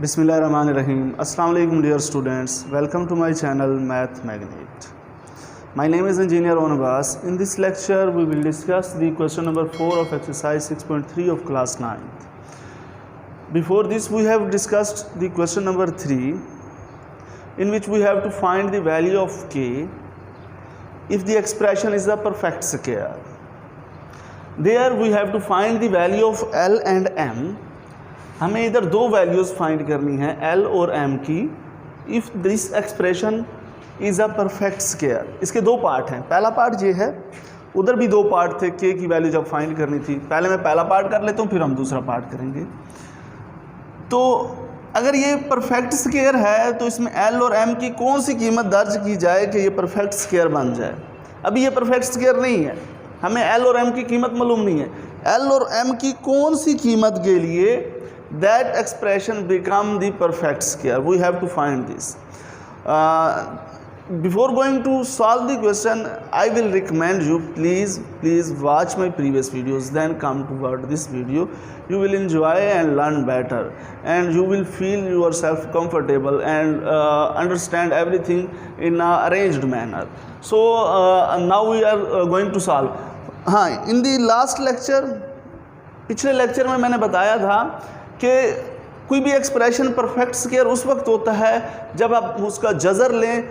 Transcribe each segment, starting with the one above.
Bismillahirrahmanirrahim. Assalamu alaikum dear students. Welcome to my channel Math Magnet. My name is Engineer Onabas. In this lecture we will discuss the question number 4 of exercise 6.3 of class 9th. Before this we have discussed the question number 3 in which we have to find the value of k if the expression is a perfect square. There we have to find the value of L and M. हमें इधर दो values find करनी है L और M की if this expression is a perfect square. इसके दो part हैं, पहला पार्ट ये है, उधर भी दो पार्ट थे K की वैल्यू जब फाइंड करनी थी। पहले मैं पहला पार्ट कर लेता हूँ फिर हम दूसरा पार्ट करेंगे। तो अगर ये परफेक्ट स्क्वायर है तो इसमें L और M की कौन सी कीमत दर्ज की जाए कि ये परफेक्ट स्क्वायर बन जाए। अभी ये परफेक्ट स्क्वायर नहीं है, हमें L और M की कीमत मालूम नहीं है। L और M की कौन सी कीमत के लिए that expression become the perfect square, we have to find this. Before going to solve the question, I will recommend you please watch my previous videos, then come toward this video. You will enjoy and learn better, and you will feel yourself comfortable and understand everything in a arranged manner. So now we are going to solve. हाँ, in the last lecture, पिछले lecture में मैंने बताया था कि कोई भी expression perfect square उस वक्त होता है जब आप उसका जज़र लें,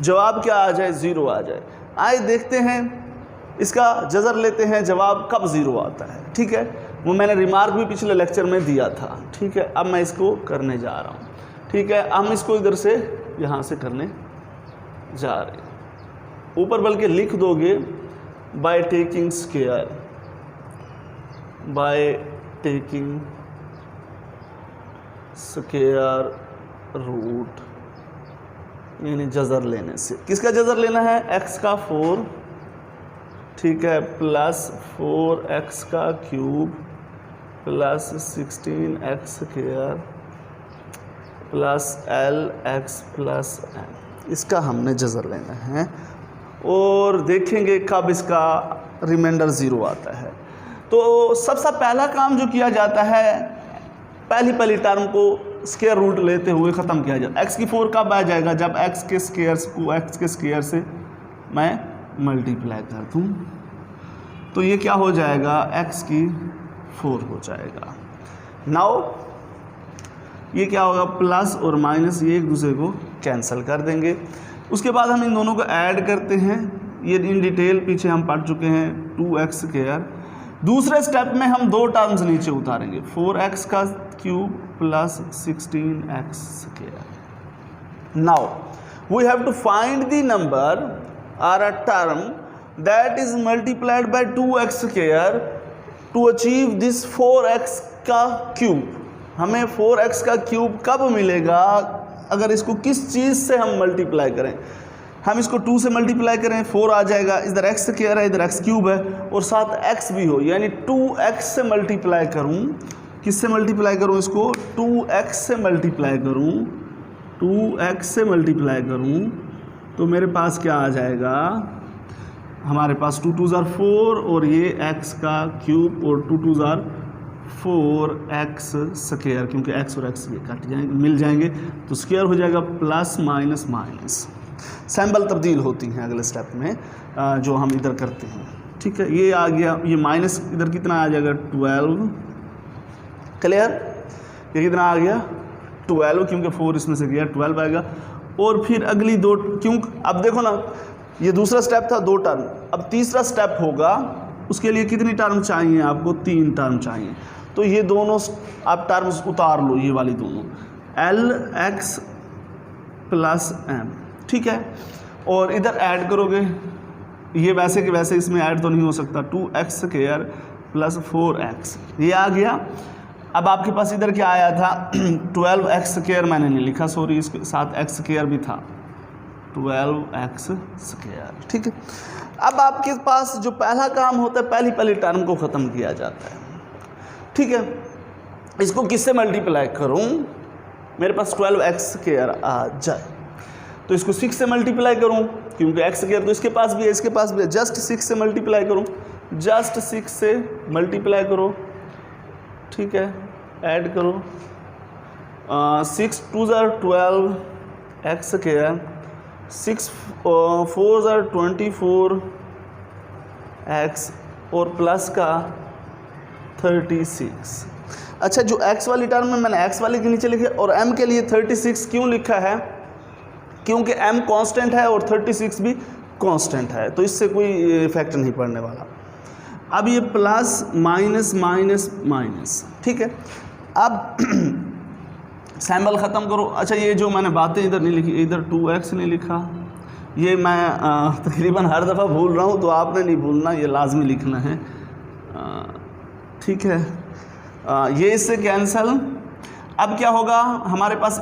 जवाब क्या आ जाए, ज़ीरो आ जाए। आइए देखते हैं इसका जज़र लेते हैं, जवाब कब ज़ीरो आता है। ठीक है, वो मैंने रिमार्क भी पिछले लेक्चर में दिया था। ठीक है, अब मैं इसको करने जा रहा हूँ। ठीक है, हम इसको इधर से यहाँ से करने जा रहे हैं। ऊपर बल्कि लिख दोगे by taking square, by taking square root, यानी जज़र लेने से। किसका जज़र लेना है? x का 4, ठीक है, प्लस 4x का cube plus 16x square plus LX plus m, इसका हमने जज़र लेना है और देखेंगे कब इसका रिमाइंडर ज़ीरो आता है। तो सबसे पहला काम जो किया जाता है, पहली टर्म को स्क्वायर रूट लेते हुए ख़त्म किया जाता है। x की 4 कब आ जाएगा? जब x के स्क्वायर को x के स्क्वायर से मैं मल्टीप्लाई कर दूँ, तो ये क्या हो जाएगा? x की 4 हो जाएगा। नाउ ये क्या होगा? प्लस और माइनस ये एक दूसरे को कैंसिल कर देंगे। उसके बाद हम इन दोनों को ऐड करते हैं। ये इन डिटेल पीछे हम पढ़ चुके हैं, 2x स्क्वायर। दूसरे स्टेप में हम दो टर्म्स नीचे उतारेंगे, 4x का cube plus 16x square. Now we have to find the number और a term that is multiplied by 2x square to achieve this 4x का क्यूब। हमें 4x का क्यूब कब मिलेगा? अगर इसको किस चीज़ से हम मल्टीप्लाई करें। हम इसको 2 से मल्टीप्लाई करें, 4 आ जाएगा। इधर x स्क्वायर है, इधर x क्यूब है और साथ x भी हो, यानी 2x से मल्टीप्लाई करूं। किससे मल्टीप्लाई करूं? इसको 2x से मल्टीप्लाई करूं, 2x से मल्टीप्लाई करूं तो मेरे पास क्या आ जाएगा? हमारे पास 2 2 ज़ार 4 और ये x का क्यूब और 2 2 ज़ार 4x स्क्वायर, क्योंकि x और x ये कट जाएंगे, मिल जाएंगे तो स्क्वायर हो जाएगा प्लस माइनस माइनस। सैम्बल तब्दील होती हैं अगले स्टेप में जो हम इधर करते हैं। ठीक है, ये आ गया, ये माइनस इधर कितना आ जाएगा? 12। क्लियर? ये कितना आ गया? 12, क्योंकि 4 इसमें से गया, 12 आएगा। और फिर अगली दो, क्यों अब देखो ना, ये दूसरा स्टेप था, 2 टर्म। अब तीसरा स्टेप होगा, उसके लिए कितनी टर्म चाहिए आपको? 3 टर्म चाहिए। तो ये दोनों आप टर्म्स उतार लो, ये वाली दोनों, LX प्लस M। ठीक है, और इधर ऐड करोगे, ये वैसे कि वैसे इसमें ऐड तो नहीं हो सकता, 2x स्क्वायर प्लस 4x, ये आ गया। अब आपके पास इधर क्या आया था? 12x स्क्वायर मैंने नहीं लिखा, सॉरी, इसके साथ x स्क्वायर भी था, 12x स्क्वायर। ठीक है, अब आपके पास जो पहला काम होता है, पहली टर्म को ख़त्म किया जाता है। ठीक है, इसको किससे मल्टीप्लाई करूं? मेरे पास 12x स्क्वायर आ जाए तो इसको 6 से मल्टीप्लाई करूं, क्योंकि x स्क्वायर तो इसके पास भी है, इसके पास भी है। जस्ट 6 से मल्टीप्लाई करूं, जस्ट 6 से मल्टीप्लाई करो। ठीक है, ऐड करो, 6 2 ज़ार 12 एक्स स्क्वायर, 6 4 ज़ार 24 एक्स और प्लस का 36। अच्छा, जो x वाली टर्म में मैंने x वाले के नीचे लिखे और m के लिए 36 क्यों लिखा है? क्योंकि m कांस्टेंट है और 36 भी कांस्टेंट है, तो इससे कोई इफेक्ट नहीं पड़ने वाला। अब ये प्लस माइनस माइनस माइनस, ठीक है। अब सैम्बल ख़त्म करो। अच्छा, ये जो मैंने बातें इधर नहीं लिखी, इधर 2x नहीं लिखा, ये मैं तकरीबन हर दफ़ा भूल रहा हूँ, तो आपने नहीं भूलना, ये लाजमी लिखना है, ठीक है। ये इससे कैंसल। अब क्या होगा हमारे पास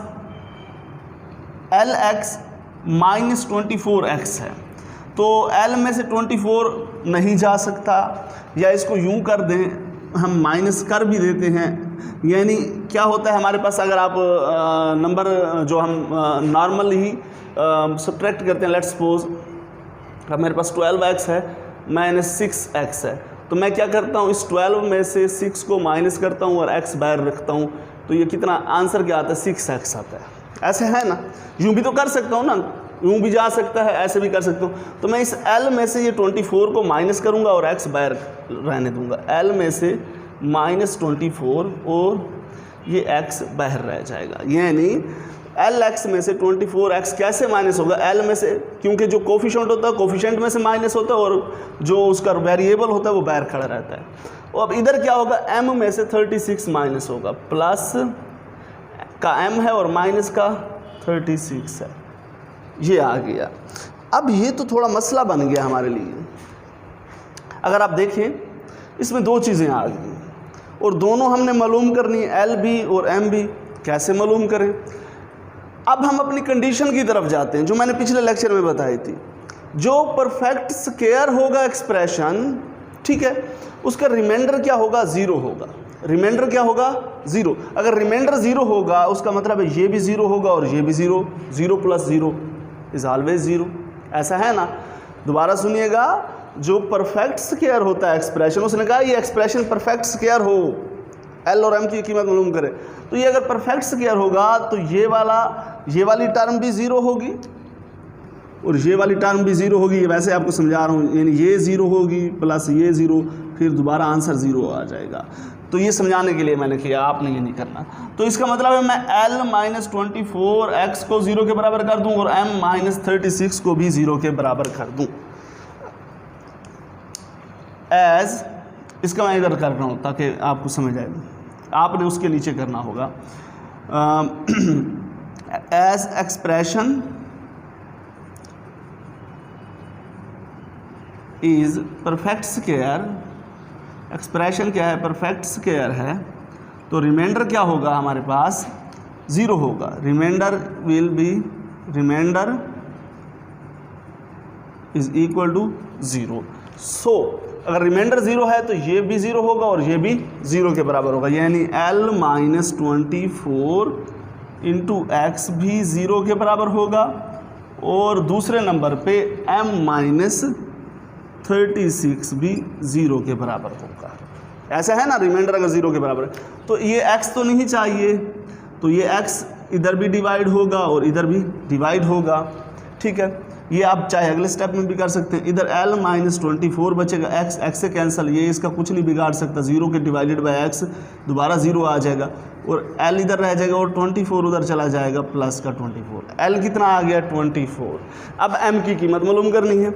LX माइनस 24x है, तो L में से 24 नहीं जा सकता, या इसको यूं कर दें, हम माइनस कर भी देते हैं। यानी क्या होता है हमारे पास, अगर आप नंबर जो हम नॉर्मली ही सब्ट्रैक्ट करते हैं, लेट्स सपोज अब मेरे पास 12x है माइनस 6x है, तो मैं क्या करता हूँ, इस 12 में से 6 को माइनस करता हूँ और x बाहर रखता हूँ, तो ये कितना आंसर क्या आता है, 6x आता है। ऐसे है ना, यूँ भी तो कर सकता हूँ ना, यूँ भी जा सकता है, ऐसे भी कर सकता हूँ। तो मैं इस L में से ये 24 को माइनस करूँगा और x बाहर रहने दूँगा। L में से माइनस 24 और ये x बाहर रह जाएगा, यानी LX में से 24x कैसे माइनस होगा, L में से, क्योंकि जो कोफिशिएंट होता है कोफिशिएंट में से माइनस होता है और जो उसका वेरिएबल होता है वो बाहर खड़ा रहता है। और अब इधर क्या होगा, M में से 36 माइनस होगा, प्लस का M है और माइनस का 36 है, ये आ गया। अब ये तो थोड़ा मसला बन गया हमारे लिए। अगर आप देखें इसमें दो चीज़ें आ गई और दोनों हमने मालूम करनी है, L भी और M भी। कैसे मालूम करें? अब हम अपनी कंडीशन की तरफ जाते हैं जो मैंने पिछले लेक्चर में बताई थी। जो परफेक्ट स्क्वायर होगा एक्सप्रेशन, ठीक है, उसका रिमाइंडर क्या होगा, ज़ीरो होगा। रिमाइंडर क्या होगा, ज़ीरो। अगर रिमाइंडर ज़ीरो होगा उसका मतलब है ये भी ज़ीरो होगा और ये भी zero. Zero plus zero is always zero, ऐसा है ना। दोबारा सुनिएगा, जो परफेक्ट स्क्वायर होता है एक्सप्रेशन, उसने कहा ये एक्सप्रेशन परफेक्ट स्क्वायर हो, L और M की कीमत मालूम करें, तो ये अगर परफेक्ट स्क्वायर होगा तो ये वाली टर्म भी ज़ीरो होगी और ये वाली टर्म भी ज़ीरो होगी। वैसे आपको समझा रहा हूँ, यानी ये ज़ीरो होगी प्लस ये ज़ीरो, फिर दोबारा आंसर ज़ीरो आ जाएगा। तो ये समझाने के लिए मैंने किया, आपने ये नहीं करना। तो इसका मतलब है मैं L माइनस 24x को ज़ीरो के बराबर कर दूँ और M माइनस 36 को भी ज़ीरो के बराबर कर दूँ। एज इसका मैं इधर कर रहा हूँ ताकि आपको समझ आए, आपने उसके नीचे करना होगा। As expression is perfect square, expression क्या है, परफेक्ट स्क्वायर है, तो रिमाइंडर क्या होगा हमारे पास, ज़ीरो होगा। Reminder will be, reminder is equal to zero. So अगर रिमाइंडर ज़ीरो है तो ये भी ज़ीरो होगा और ये भी ज़ीरो के बराबर होगा, यानी L माइनस 24 इंटू एक्स भी ज़ीरो के बराबर होगा और दूसरे नंबर पे M माइनस 36 भी ज़ीरो के बराबर होगा। ऐसा है ना, रिमाइंडर अगर ज़ीरो के बराबर है तो ये x तो नहीं चाहिए, तो ये x इधर भी डिवाइड होगा और इधर भी डिवाइड होगा, ठीक है। ये आप चाहे अगले स्टेप में भी कर सकते हैं। इधर L माइनस 24 बचेगा, x से कैंसिल, ये इसका कुछ नहीं बिगाड़ सकता, ज़ीरो के डिवाइडेड बाय x दोबारा ज़ीरो आ जाएगा और L इधर रह जाएगा और 24 उधर चला जाएगा, प्लस का 24। L कितना आ गया, 24। अब M की कीमत मालूम करनी है,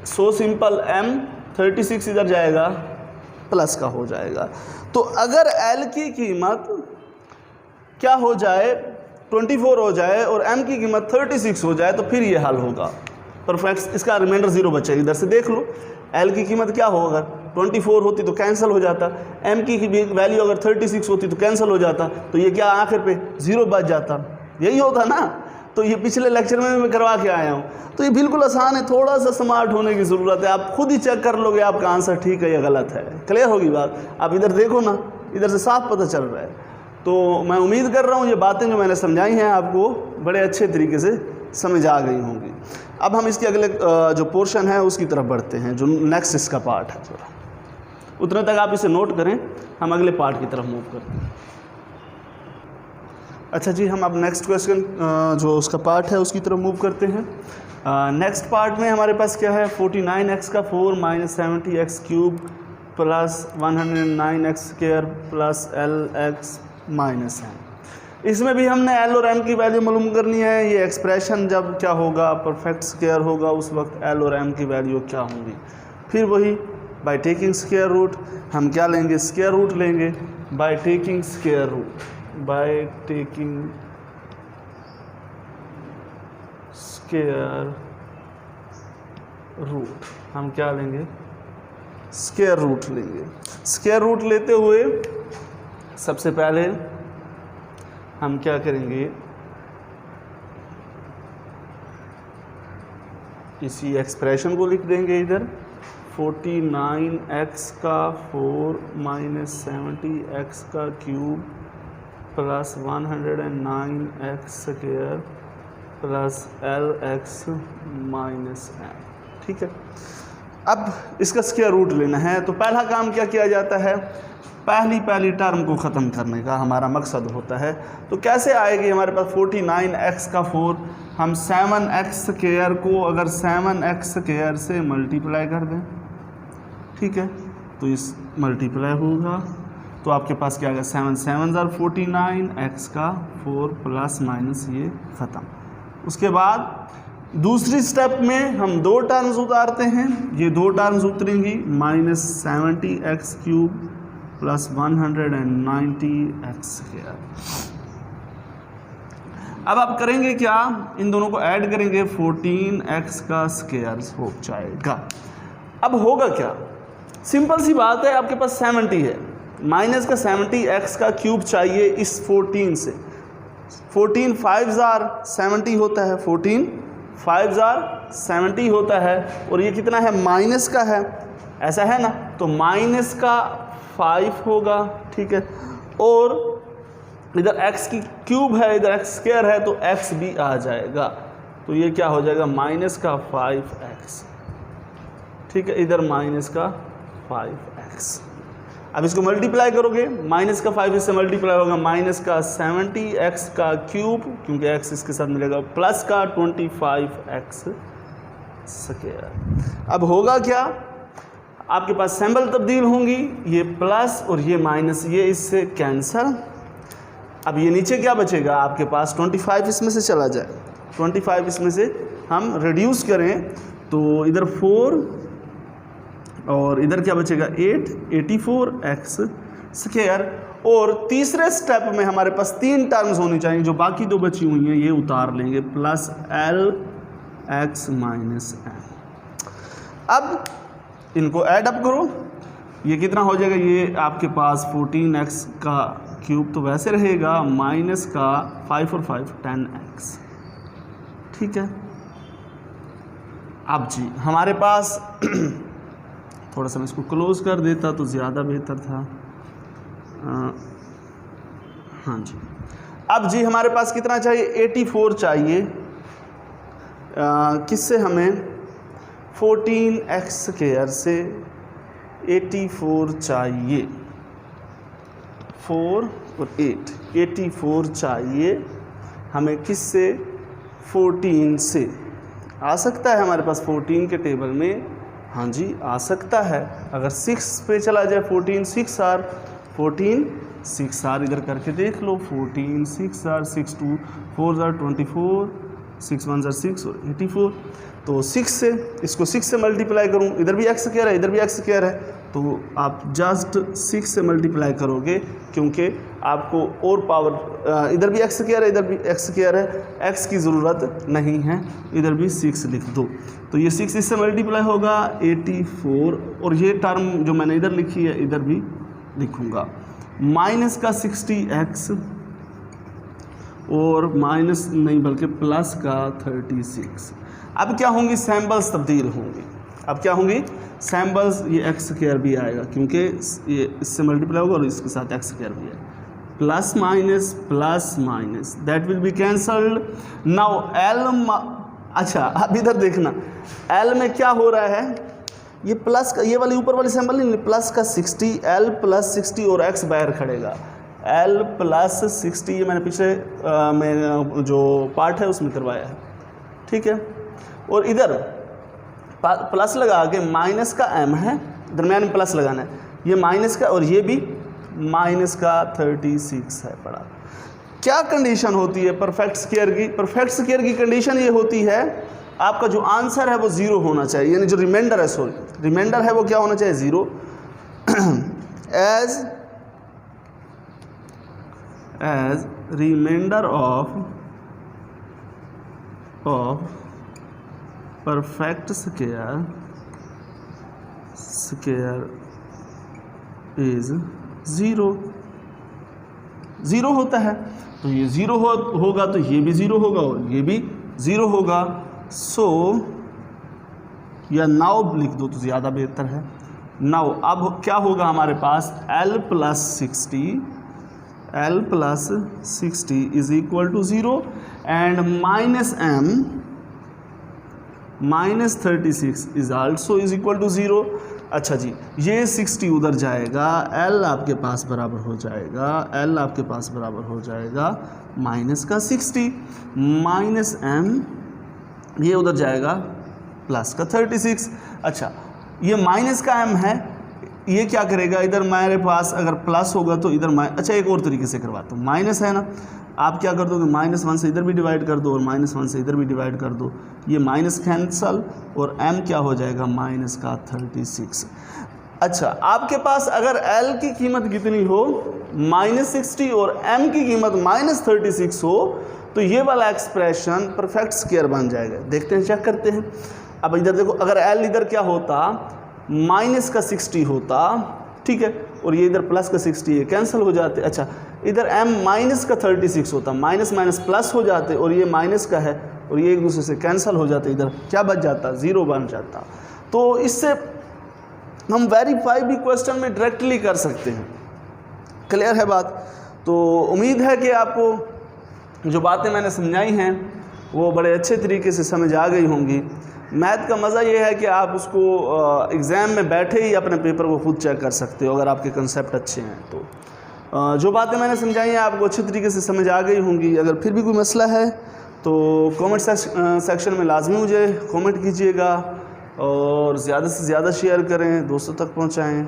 सो सिंपल, M 36 इधर जाएगा, प्लस का हो जाएगा। तो अगर L की कीमत क्या हो जाए, 24 हो जाए और M की कीमत 36 हो जाए तो फिर ये हल होगा परफेक्ट। इसका रिमाइंडर ज़ीरो बचेगा, इधर से देख लो L की कीमत क्या होगा, 24 होती तो कैंसिल हो जाता, M की वैल्यू अगर 36 होती तो कैंसिल हो जाता, तो ये क्या आखिर पे ज़ीरो बच जाता, यही होता ना। तो ये पिछले लेक्चर में मैं करवा के आया हूँ। तो ये बिल्कुल आसान है, थोड़ा सा स्मार्ट होने की ज़रूरत है। आप खुद ही चेक कर लोगे आपका आंसर ठीक है या गलत है, क्लियर होगी बात। आप इधर देखो ना, इधर से साफ पता चल रहा है। तो मैं उम्मीद कर रहा हूँ ये बातें जो मैंने समझाई हैं आपको बड़े अच्छे तरीके से समझ आ गई होंगी। अब हम इसके अगले जो पोर्शन है उसकी तरफ बढ़ते हैं, जो नेक्स्ट इसका पार्ट है। थोड़ा उतने तक आप इसे नोट करें, हम अगले पार्ट की तरफ मूव करते हैं। अच्छा जी, हम अब नेक्स्ट क्वेश्चन जो उसका पार्ट है उसकी तरफ मूव करते हैं। नेक्स्ट पार्ट में हमारे पास क्या है, 49x का 4 minus 70x cube plus 109x square plus LX minus है। इसमें भी हमने L और M की वैल्यू मालूम करनी है। ये एक्सप्रेशन जब क्या होगा, परफेक्ट स्क्वायर होगा, उस वक्त L और M की वैल्यू क्या होंगी। फिर वही बाय टेकिंग स्क्वायर रूट हम क्या लेंगे, स्क्वायर रूट लेंगे। By taking square root, by taking square root हम क्या लेंगे, स्क्वायर रूट लेंगे। स्क्वायर रूट लेते हुए सबसे पहले हम क्या करेंगे, इसी एक्सप्रेशन को लिख देंगे इधर, 49x का 4 माइनस 70x का cube plus 109x square plus LX minus m। ठीक है, अब इसका स्क्वायर रूट लेना है। तो पहला काम क्या किया जाता है, पहली टर्म को ख़त्म करने का हमारा मकसद होता है। तो कैसे आएगी हमारे पास 49x का 4, हम 7x स्क्वायर को अगर 7x स्क्वायर से मल्टीप्लाई कर दें, ठीक है, तो इस मल्टीप्लाई होगा तो आपके पास क्या आ गया, 7 7 49, x का 4 प्लस माइनस ये ख़त्म। उसके बाद दूसरी स्टेप में हम दो टर्म्स उतारते हैं, ये दो टर्म्स उतरेंगी, minus 70x cube plus 190x square. अब आप करेंगे क्या, इन दोनों को ऐड करेंगे, 14x का स्क्वायर हो जाएगा। अब होगा क्या, सिंपल सी बात है, आपके पास 70 है, माइनस का 70x का क्यूब चाहिए इस 14 से। 14 5 70 होता है, 14 5 70 होता है, और ये कितना है, माइनस का है, ऐसा है ना, तो माइनस का 5 होगा। ठीक है, और इधर x की क्यूब है, इधर x स्क्वायर है, तो x भी आ जाएगा, तो ये क्या हो जाएगा, माइनस का 5x। ठीक है, इधर माइनस का 5x। अब इसको मल्टीप्लाई करोगे, माइनस का 5 इससे मल्टीप्लाई होगा, माइनस का 70x का क्यूब, क्योंकि x इसके साथ मिलेगा, प्लस का 25x स्क्वायर। अब होगा क्या, आपके पास सिंबल तब्दील होंगी, ये प्लस और ये माइनस, ये इससे कैंसल। अब ये नीचे क्या बचेगा आपके पास, 25 इसमें से चला जाए, 25 इसमें से हम रिड्यूस करें तो इधर 4 और इधर क्या बचेगा 8, 84x स्क्वायर। और तीसरे स्टेप में हमारे पास 3 टर्म्स होनी चाहिए, जो बाकी 2 बची हुई हैं ये उतार लेंगे, प्लस LX माइनस m। अब इनको ऐड अप करो, ये कितना हो जाएगा, ये आपके पास 14x का क्यूब तो वैसे रहेगा, माइनस का 5 और 5 10x। ठीक है, अब जी हमारे पास थोड़ा सा मैं इसको क्लोज कर देता तो ज़्यादा बेहतर था। हाँ जी, अब जी हमारे पास कितना चाहिए, 84 चाहिए। किससे हमें, 14x स्क्वायर से 84 चाहिए, 4 और 8, 84 चाहिए हमें, किससे, 14 से। आ सकता है हमारे पास 14 के टेबल में, हाँ जी आ सकता है। अगर 6 पे चला जाए, 14 6 R इधर करके देख लो, 14 6 R 6 2 4 24 6 1 6 और 84। तो 6 से इसको 6 से मल्टीप्लाई करूँ, इधर भी x स्क्वायर है, इधर भी x स्क्वायर है, तो आप जस्ट 6 से मल्टीप्लाई करोगे, क्योंकि आपको और पावर, इधर भी x स्क्वायर है, इधर भी x स्क्वायर है, x की ज़रूरत नहीं है, इधर भी 6 लिख दो। तो ये 6 इससे मल्टीप्लाई होगा 84, और ये टर्म जो मैंने इधर लिखी है इधर भी लिखूँगा, माइनस का 60x और माइनस नहीं बल्कि प्लस का 36। अब क्या होंगी, सैम्बल्स तब्दील होंगी। अब क्या होंगी, सैम्बल्स, ये x स्क्वायर भी आएगा, क्योंकि ये इससे मल्टीप्लाई होगा और इसके साथ x स्क्वायर भी है, plus minus that will be cancelled. Now L, अच्छा अब इधर देखना, L में क्या हो रहा है, ये प्लस का, ये वाली ऊपर वाली सिंबल नहीं, प्लस का 60, L प्लस 60 और x बाहर खड़ेगा, L प्लस 60, ये मैंने पिछले में जो पार्ट है उसमें करवाया है, ठीक है। और इधर प्लस लगा के माइनस का m है, दरम्यान में प्लस लगाना है, ये माइनस का और ये भी माइनस का 36 है पड़ा। क्या कंडीशन होती है परफेक्ट स्क्वायर की? परफेक्ट स्क्वायर की कंडीशन ये होती है आपका जो आंसर है वो 0 होना चाहिए, यानी जो रिमाइंडर है, सॉरी रिमाइंडर है वो क्या होना चाहिए? 0। As reminder of perfect square is 0 होता है, तो ये 0 होगा तो ये भी 0 होगा और ये भी 0 होगा। सो या नाउ लिख दो तो ज़्यादा बेहतर है। नाउ अब क्या होगा हमारे पास? L plus 60 is equal to 0 and minus m minus 36 is also is equal to 0। अच्छा जी, ये 60 उधर जाएगा, L आपके पास बराबर हो जाएगा माइनस का 60 माइनस m, ये उधर जाएगा प्लस का 36। अच्छा, ये माइनस का m है, ये क्या करेगा? इधर मेरे पास अगर प्लस होगा तो इधर अच्छा एक और तरीके से करवाता हूँ। माइनस है ना, आप क्या कर दोगे? -1 से इधर भी डिवाइड कर दो और -1 से इधर भी डिवाइड कर दो, ये माइनस कैंसल और m क्या हो जाएगा? माइनस का 36। अच्छा, आपके पास अगर L की कीमत कितनी हो? -60 और m की कीमत -36 हो तो ये वाला एक्सप्रेशन परफेक्ट स्क्वायर बन जाएगा। देखते हैं, चेक करते हैं। अब इधर देखो, अगर L इधर क्या होता? माइनस का 60 होता, ठीक है, और ये इधर प्लस का 60 है, कैंसिल हो जाते। अच्छा, इधर m माइनस का 36 होता, माइनस माइनस प्लस हो जाते और ये माइनस का है और ये एक दूसरे से कैंसिल हो जाते, इधर क्या बच जाता? 0 बन जाता। तो इससे हम वेरीफाई भी क्वेश्चन में डायरेक्टली कर सकते हैं। क्लियर है बात? तो उम्मीद है कि आपको जो बातें मैंने समझाई हैं वो बड़े अच्छे तरीके से समझ आ गई होंगी। मैथ का मज़ा ये है कि आप उसको एग्ज़ाम में बैठे ही अपने पेपर को खुद चेक कर सकते हो अगर आपके कंसेप्ट अच्छे हैं तो। जो बातें मैंने समझाई हैं आपको अच्छे तरीके से समझ आ गई होंगी। अगर फिर भी कोई मसला है तो कमेंट सेक्शन में लाजमी मुझे कमेंट कीजिएगा और ज़्यादा से ज़्यादा शेयर करें, दोस्तों तक पहुँचाएँ।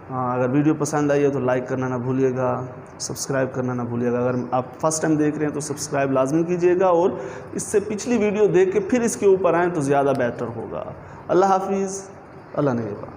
अगर वीडियो पसंद आई है तो लाइक करना ना भूलिएगा, सब्सक्राइब करना ना भूलिएगा। अगर आप फर्स्ट टाइम देख रहे हैं तो सब्सक्राइब लाजमी कीजिएगा और इससे पिछली वीडियो देख के फिर इसके ऊपर आएँ तो ज़्यादा बेहतर होगा। अल्लाह हाफिज़, अल्लाह नेगहबान।